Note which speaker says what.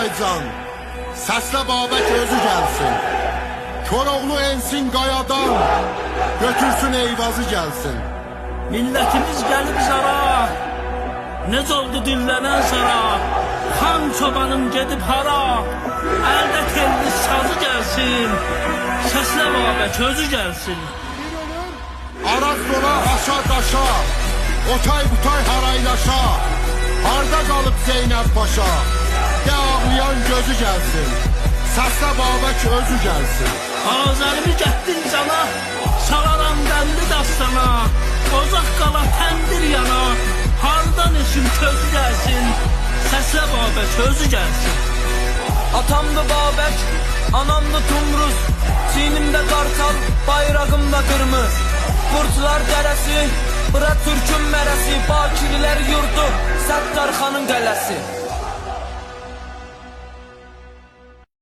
Speaker 1: Azərbaycan, səslə Babək özü gəlsin. Koroğlu ensin qayadan, götürsün Eyvazı gəlsin.
Speaker 2: Millətimiz gəlib zara, necə oldu dinlənən sara. Xan çobanım gedib hara, əldə telli sazı gəlsin. Səslə Babək özü gəlsin.
Speaker 1: Araz dola aşa daşa, otay butay haraylaşa. Harda qalıb Zeynəb Paşa, de ağlayan gözü gəlsin. Səslə Babək özü gəlsin.
Speaker 2: Azərimi gətdin cana, salaram qəndi dastana. Ozaq qala təndir yana, hardan eşim közü gəlsin. Səslə Babək özü gəlsin.
Speaker 3: Atamdı Babək, anamdı Tumruz, çiynimdə qartal, bayrağımda qırmız. Qurtlar dərəsi, bura Türkün mərəsi, Bakirlər yurdu, Səttarxanın qələsi.